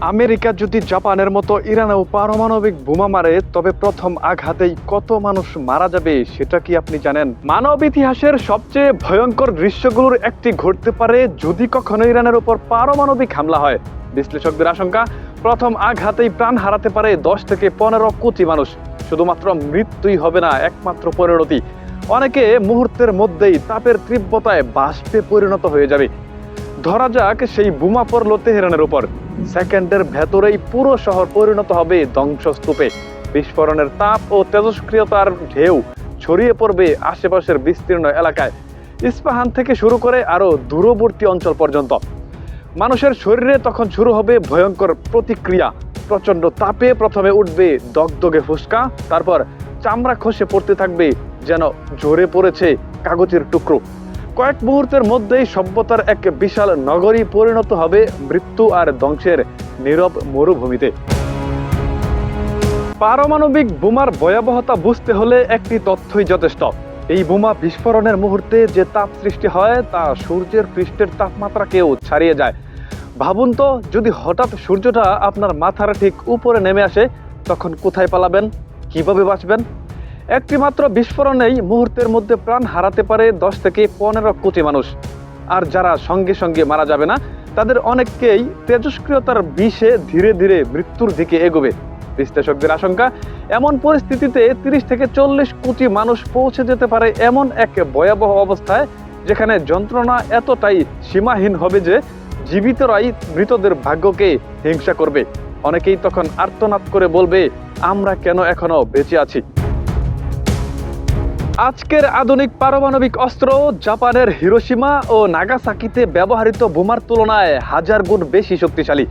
America যদি জাপানের মতো ইরানেও পারমাণবিক বোমা মারে তবে প্রথম আঘাতেই কত মানুষ মারা যাবে সেটা কি আপনি জানেন? মানব ইতিহাসের সবচেয়ে ভয়ঙ্কর দৃশ্যগুলোর একটি ঘটতে পারে যদি কখনো ইরানের উপর পারমাণবিক হামলা হয়। বিশ্লেষকদের আশঙ্কা, প্রথম আঘাতেই প্রাণ হারাতে পারে 10 থেকে 15 কোটি মানুষ। শুধুমাত্র মৃত্যুই হবে না একমাত্র পরিণতি, অনেকে মুহূর্তের মধ্যেই তাপের তীব্রতায় বাষ্পে পরিণত হয়ে যাবে। ধরা যাক সেই বোমা পড়ল তেহরানের উপর, সেকেন্ডের ভেতরেই পুরো শহর পরিণত হবে ধ্বংসস্তূপে। বিস্ফোরণের তাপ ও তেজস্ক্রিয়তার ঢেউ ছড়িয়ে পড়বে আশেপাশের বিস্তীর্ণ এলাকায়, ইস্পাহান থেকে শুরু করে আরো দূরবর্তী অঞ্চল পর্যন্ত। মানুষের শরীরে তখন শুরু হবে ভয়ঙ্কর প্রতিক্রিয়া। প্রচন্ড তাপে প্রথমে উঠবে দগদগে ফুসকা, তারপর চামড়া খসে পড়তে থাকবে যেন ঝরে পড়েছে কাগজের টুকরো। কয়েক মুহূর্তের মধ্যেই সভ্যতার এক বিশাল নগরী পরিণত হবে মৃত্যু আর ধ্বংসের নীরব মরুভূমিতে। পারমাণবিক বোমার ভয়াবহতা বুঝতে হলে একটি তথ্যই যথেষ্ট। এই বোমা বিস্ফোরণের মুহূর্তে যে তাপ সৃষ্টি হয় তা সূর্যের পৃষ্ঠের তাপমাত্রাকেও ছাড়িয়ে যায়। ভাবুন তো, যদি হঠাৎ সূর্যটা আপনার মাথার ঠিক উপরে নেমে আসে, তখন কোথায় পালাবেন, কিভাবে বাঁচবেন? একটি মাত্র বিস্ফোরণেই মুহূর্তের মধ্যে প্রাণ হারাতে পারে 10 থেকে 15 কোটি মানুষ। আর যারা সঙ্গে সঙ্গে মারা যাবে না, তাদের অনেককেই তেজস্ক্রিয়তার বিষে ধীরে ধীরে মৃত্যুর দিকে এগোবে। বিশ্লেষকদের আশঙ্কা, এমন পরিস্থিতিতে 30 থেকে 40 কোটি মানুষ পৌঁছে যেতে পারে এমন এক ভয়াবহ অবস্থায়, যেখানে যন্ত্রণা এতটাই সীমাহীন হবে যে জীবিতরাই মৃতদের ভাগ্যকে হিংসা করবে। অনেকেই তখন আর্তনাদ করে বলবে, আমরা কেন এখনো বেঁচে আছি? আজকের আধুনিক পারমাণবিক অস্ত্র জাপানের হিরোশিমা ও নাগাসাকিতে ব্যবহৃত বোমার তুলনায় 1000 গুণ বেশি শক্তিশালী।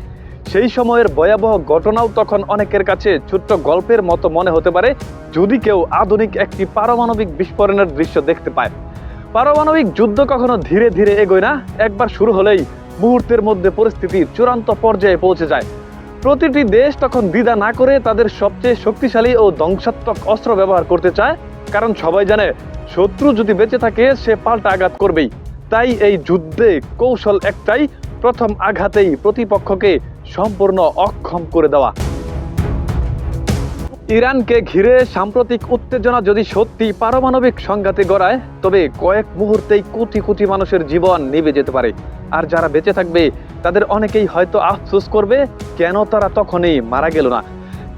সেই সময়ের ভয়াবহ ঘটনাও তখন অনেকের কাছে ছোট্ট গল্পের মতো মনে হতে পারে, যদি কেউ আধুনিক একটি পারমাণবিক বিস্ফোরণের দৃশ্য দেখতে পায়। পারমাণবিক যুদ্ধ কখনো ধীরে ধীরে এগোয় না, একবার শুরু হলেই মুহূর্তের মধ্যে পরিস্থিতি চূড়ান্ত পর্যায়ে পৌঁছে যায়। প্রতিটি দেশ তখন দ্বিধা না করে তাদের সবচেয়ে শক্তিশালী ও ধ্বংসাত্মক অস্ত্র ব্যবহার করতে চায়, কারণ সবাই জানে শত্রু যদি বেঁচে থাকে সে পাল্টা আঘাত করবেই। তাই এই যুদ্ধে কৌশল একটাই, প্রথম আঘাতেই প্রতিপক্ষকে সম্পূর্ণ অক্ষম করে দেওয়া। ইরানকে ঘিরে সাম্প্রতিক উত্তেজনা যদি সত্যি পারমাণবিক সংঘাতে গড়ায়, তবে কয়েক মুহূর্তেই কোটি কোটি মানুষের জীবন নিভে যেতে পারে। আর যারা বেঁচে থাকবে তাদের অনেকেই হয়তো আফসোস করবে কেন তারা তখনই মারা গেল না,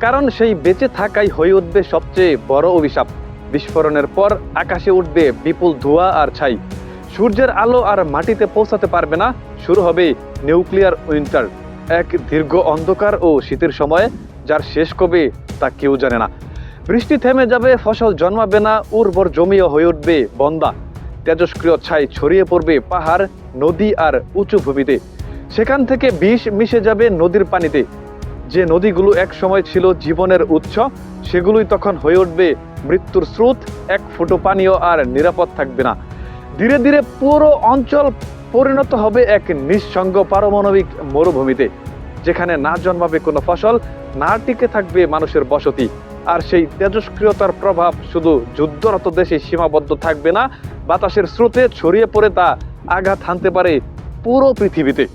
কারণ সেই বেঁচে থাকাই হয়ে উঠবে সবচেয়ে বড় অভিশাপ। বিস্ফোরণের পর আকাশে উঠবে বিপুল ধোঁয়া আর ছাই, সূর্যের আলো আর মাটিতে পৌঁছাতে পারবে না। শুরু হবে নিউক্লিয়ার উইন্টার, এক দীর্ঘ অন্ধকার ও শীতের সময় যার শেষ কবে তা কেউ জানে না। বৃষ্টি থেমে যাবে, ফসল জন্মাবে না, উর্বর জমিও হয়ে উঠবে বন্দা। তেজস্ক্রিয় ছাই ছড়িয়ে পড়বে পাহাড়, নদী আর উঁচু ভূমিতে। সেখান থেকে বিষ মিশে যাবে নদীর পানিতে। যে নদীগুলো এক সময় ছিল জীবনের উৎস, সেগুলোই তখন হয়ে উঠবে মৃত্যুর স্রোত। এক ফুটো পানীয় আর নিরাপদ থাকবে না। ধীরে ধীরে পুরো অঞ্চল পরিণত হবে এক নিঃসঙ্গ পারমাণবিক মরুভূমিতে, যেখানে না জন্মাবে কোনো ফসল, না টিকে থাকবে মানুষের বসতি। আর সেই তেজস্ক্রিয়তার প্রভাব শুধু যুদ্ধরত দেশে সীমাবদ্ধ থাকবে না, বাতাসের স্রোতে ছড়িয়ে পড়ে তা আঘাত হানতে পারে পুরো পৃথিবীতে।